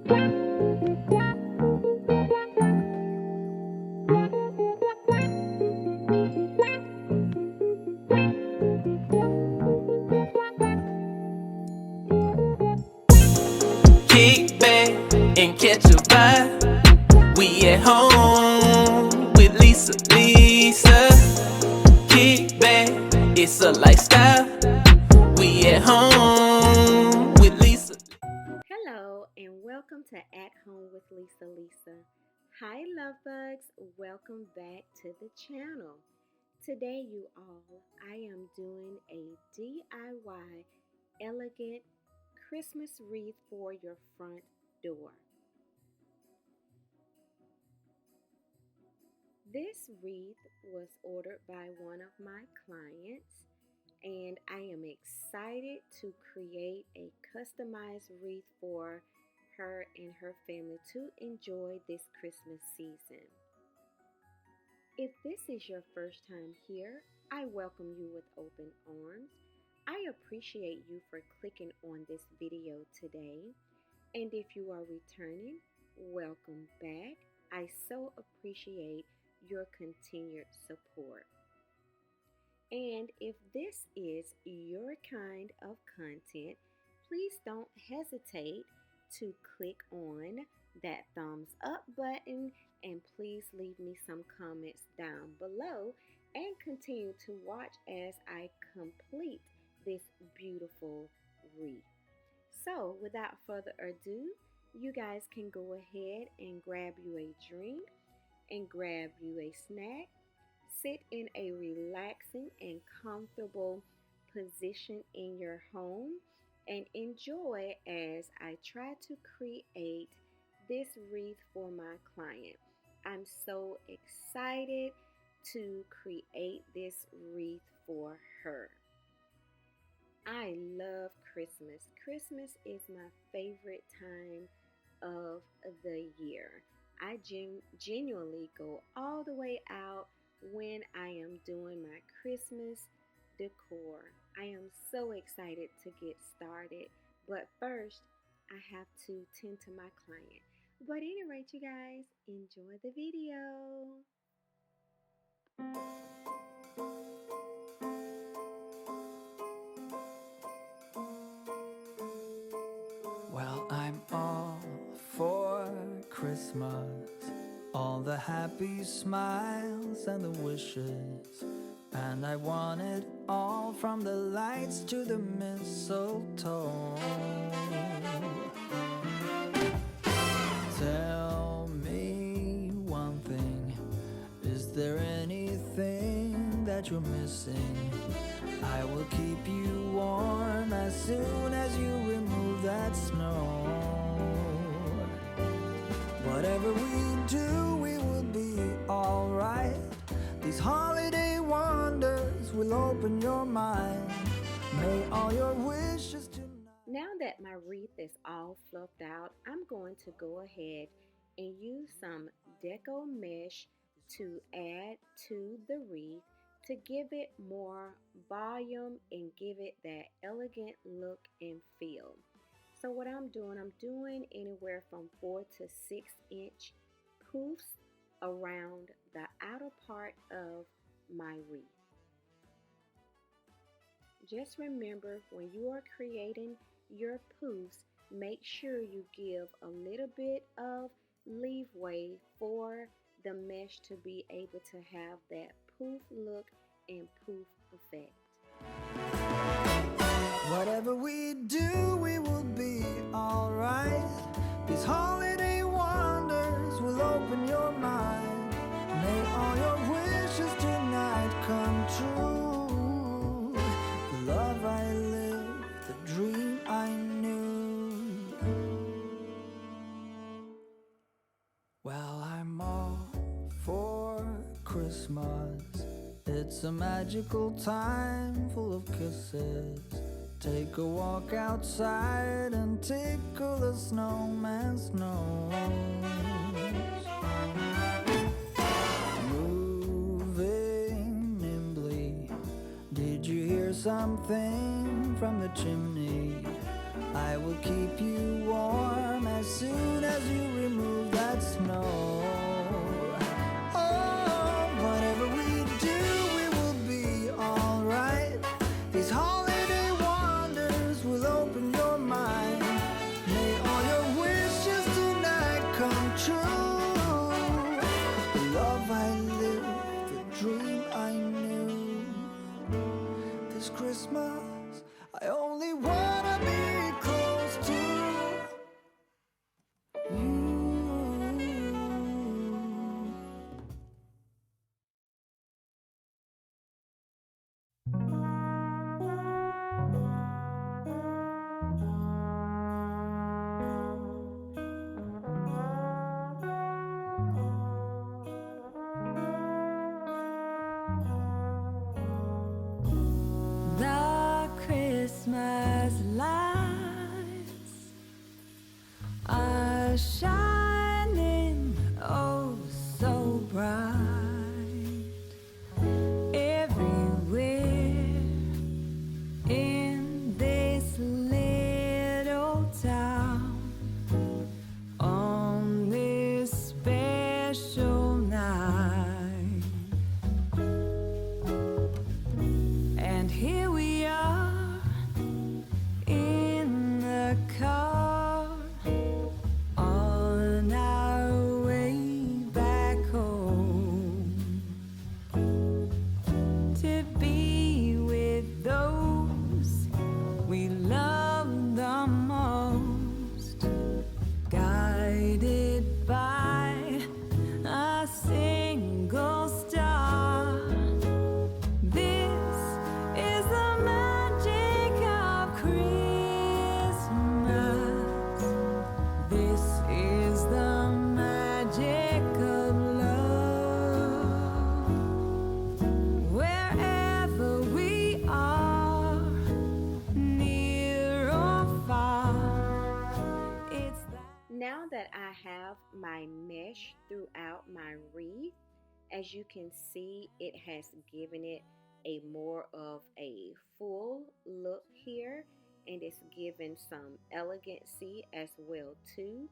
Kick back and catch a vibe. We at home with Lisa. Kick back, it's a lifestyle. We at home with Lisa. Hello and welcome to At Home with Lisa. Hi lovebugs, welcome back to the channel. Today you all, I am doing a DIY elegant Christmas wreath for your front door. This wreath was ordered by one of my clients, and I am excited to create a customized wreath for her and her family to enjoy this Christmas season. If this is your first time here, I welcome you with open arms. I appreciate you for clicking on this video today. And if you are returning, welcome back. I so appreciate your continued support. And if this is your kind of content, please don't hesitate to click on that thumbs up button and please leave me some comments down below and continue to watch as I complete this beautiful wreath. So without further ado, you guys can go ahead and grab you a drink and grab you a snack. Sit in a relaxing and comfortable position in your home and enjoy as I try to create this wreath for my client. I'm so excited to create this wreath for her. I love Christmas. Christmas is my favorite time of the year. I genuinely go all the way out when I am doing my Christmas decor. I am so excited to get started, but first I have to tend to my client. But at any rate, you guys, enjoy the video. Well, I'm all for Christmas, all the happy smiles and the wishes, and I want it all from the lights to the mistletoe. Tell me one thing, is there anything that you're missing? I will keep you warm as soon as you remove that snow. Whatever we do, we will be alright. These holiday wonders will open your mind. May all your wishes tonight. Now that my wreath is all fluffed out, I'm going to go ahead and use some Deco Mesh to add to the wreath to give it more volume and give it that elegant look and feel. So what I'm doing anywhere from 4 to 6 inch poofs around the outer part of my wreath. Just remember, when you are creating your poofs, make sure you give a little bit of leeway for the mesh to be able to have that poof look and poof effect. Whatever we do, we will be alright. These holiday wonders will open your mind. May all your wishes tonight come true. The love I live, the dream I knew. Well, I'm all for Christmas. It's a magical time full of kisses. Take a walk outside and tickle the snowman's nose. Moving nimbly, did you hear something from the chimney? I will keep you warm as as soon as you remove that snow. Oh, whatever we do, we will be alright. These holiday wonders will open your mind. May all your wishes tonight come true. The love I live, the dream I knew. This Christmas, I only wanna be close to you. The Christmas lights are shining oh so bright everywhere in this little town on this special night. And here we are in the car on our way back home to be with those we love the most, guided by a single star. This is the magic of Christmas. This is the magic of love. Wherever we are, near or far, it's that. Now that I have my mesh throughout my wreath, as you can see, it has given it a more of a full look here, and it's given some elegancy as well too.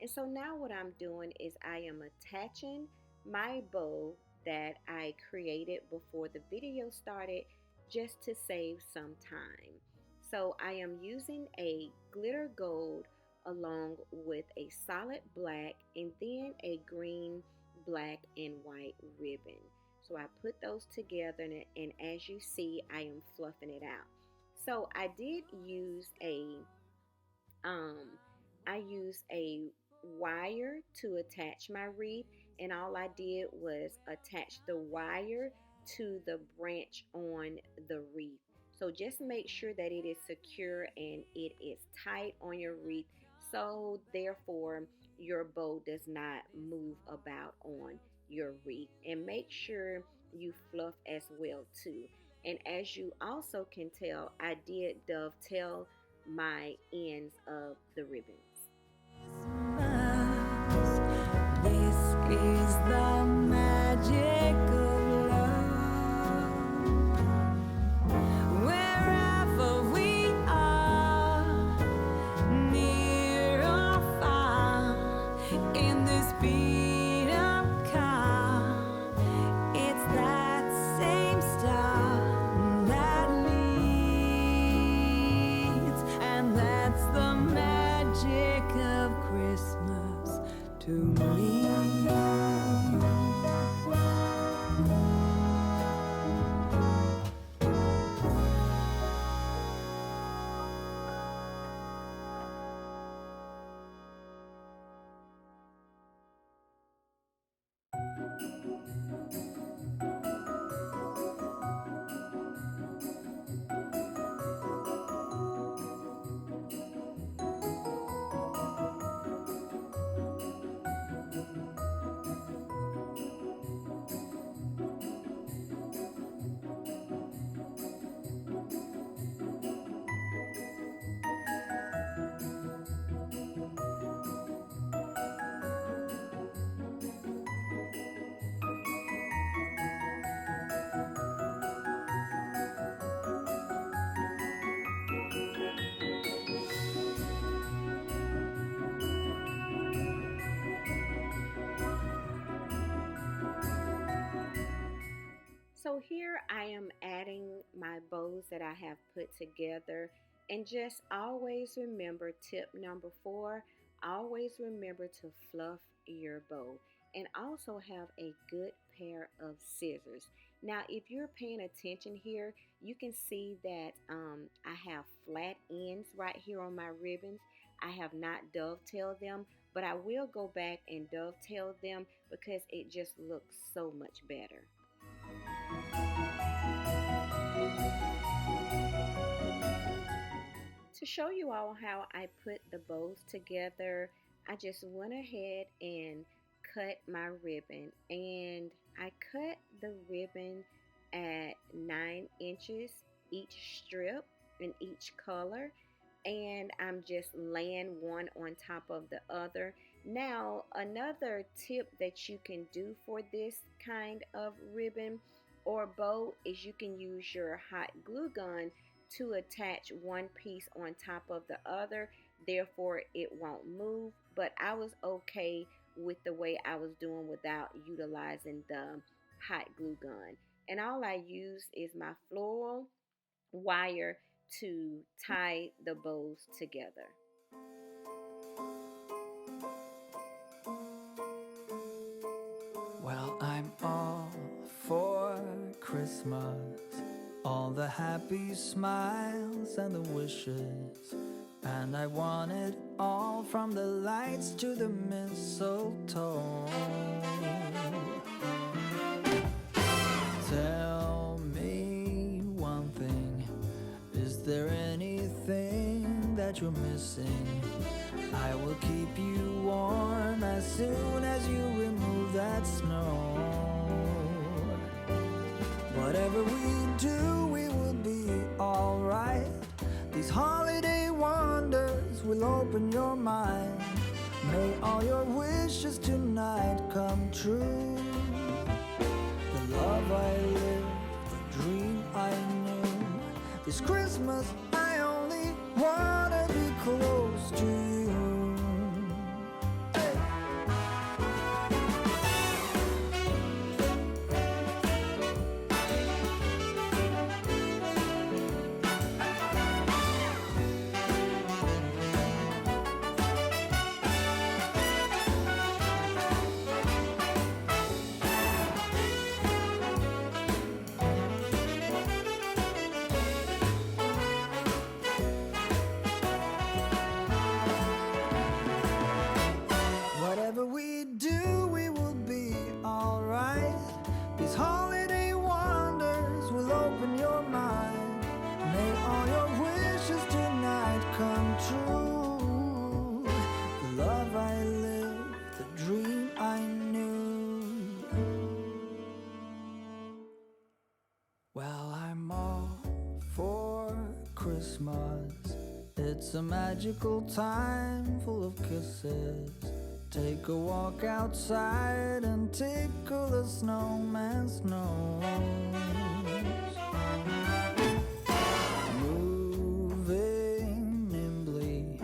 And so now what I'm doing is I am attaching my bow that I created before the video started, just to save some time. So I am using a glitter gold along with a solid black and then a green, black, and white ribbon. So I put those together, and as you see, I am fluffing it out. So I did use a wire to attach my wreath, and all I did was attach the wire to the branch on the wreath. So just make sure that it is secure and it is tight on your wreath, so therefore your bow does not move about on your wreath. And make sure you fluff as well too. And as you also can tell, I did dovetail my ends of the ribbons. This is the magic of love. Wherever we are, near or far, in this beat of car, it's that same star that leads, and that's the magic of Christmas to me. bows that I have put together. And just always remember, tip number 4, always remember to fluff your bow. And also have a good pair of scissors. Now, if you're paying attention here, you can see that I have flat ends right here on my ribbons. I have not dovetailed them, but I will go back and dovetail them because it just looks so much better. To show you all how I put the bows together, I just went ahead and cut my ribbon, and I cut the ribbon at 9 inches each strip in each color, and I'm just laying one on top of the other. Now, another tip that you can do for this kind of ribbon or bow is you can use your hot glue gun to attach one piece on top of the other, therefore it won't move. But I was okay with the way I was doing without utilizing the hot glue gun. And all I use is my floral wire to tie the bows together. Well, I'm all for Christmas, all the happy smiles and the wishes, and I want it all from the lights to the mistletoe. Tell me one thing, is there anything that you're missing? I will keep you warm as soon as you remove that snow. Whatever we do, we will be alright. These holiday wonders will open your mind. May all your wishes tonight come true. The love I lived, the dream I knew. This Christmas I only wanna be close to you. Whatever we do, we will be alright. These holiday wonders will open your mind. May all your wishes tonight come true. The love I lived, the dream I knew. Well, I'm all for Christmas. It's a magical time full of kisses. Take a walk outside and tickle the snowman's nose. Moving nimbly,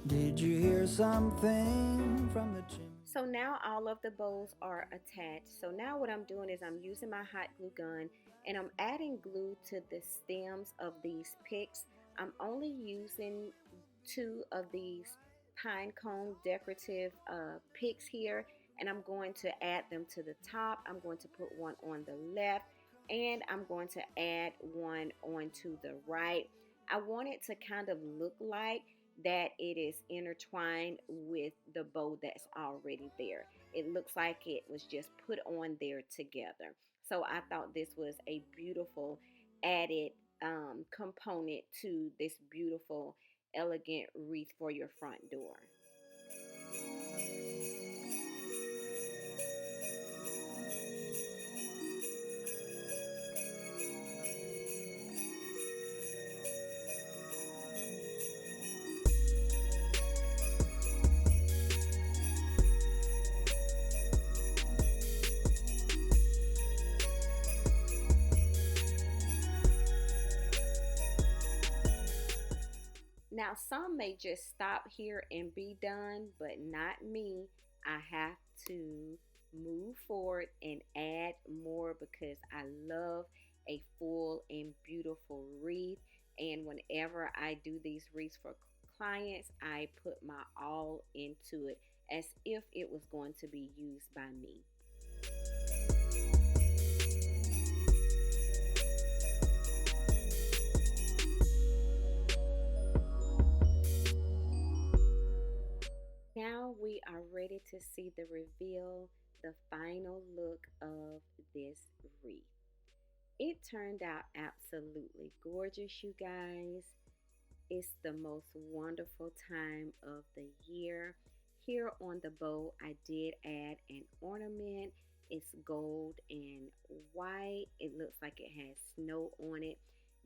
did you hear something from the chimney? So now all of the bows are attached. So now what I'm doing is I'm using my hot glue gun and I'm adding glue to the stems of these picks. I'm only using 2 of these pine cone decorative picks here, and I'm going to add them to the top. I'm going to put one on the left, and I'm going to add one onto the right. I want it to kind of look like that it is intertwined with the bow that's already there. It looks like it was just put on there together. So I thought this was a beautiful added component to this beautiful elegant wreath for your front door. Now, some may just stop here and be done, but not me. I have to move forward and add more because I love a full and beautiful wreath. And whenever I do these wreaths for clients, I put my all into it as if it was going to be used by me. Now we are ready to see the reveal, the final look of this wreath. It turned out absolutely gorgeous, you guys. It's the most wonderful time of the year. Here on the bow, I did add an ornament. It's gold and white. It looks like it has snow on it.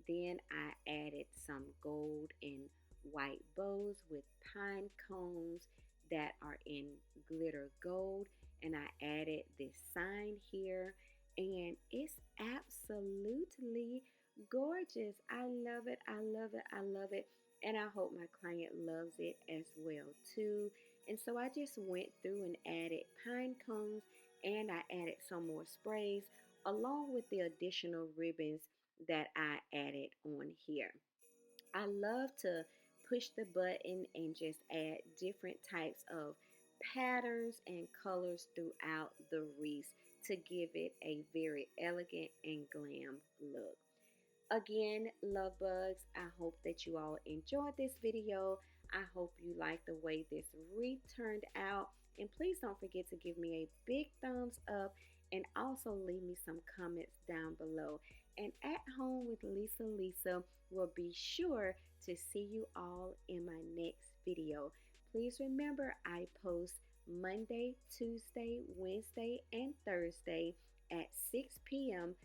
Then I added some gold and white bows with pine cones that are in glitter gold. And I added this sign here. And it's absolutely gorgeous. I love it. I love it. I love it. And I hope my client loves it as well too. And so I just went through and added pine cones, and I added some more sprays along with the additional ribbons that I added on here. I love to push the button and just add different types of patterns and colors throughout the wreath to give it a very elegant and glam look. Again, love bugs, I hope that you all enjoyed this video. I hope you like the way this wreath turned out. And please don't forget to give me a big thumbs up and also leave me some comments down below. And At Home with Lisa will be sure to see you all in my next video. Please remember I post Monday, Tuesday, Wednesday, and Thursday at 6 p.m.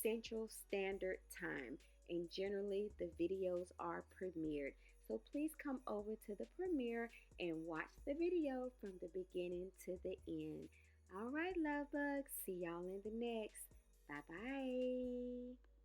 Central Standard Time, and generally the videos are premiered. So please come over to the premiere and watch the video from the beginning to the end. All right, love bugs, see y'all in the next. Bye bye.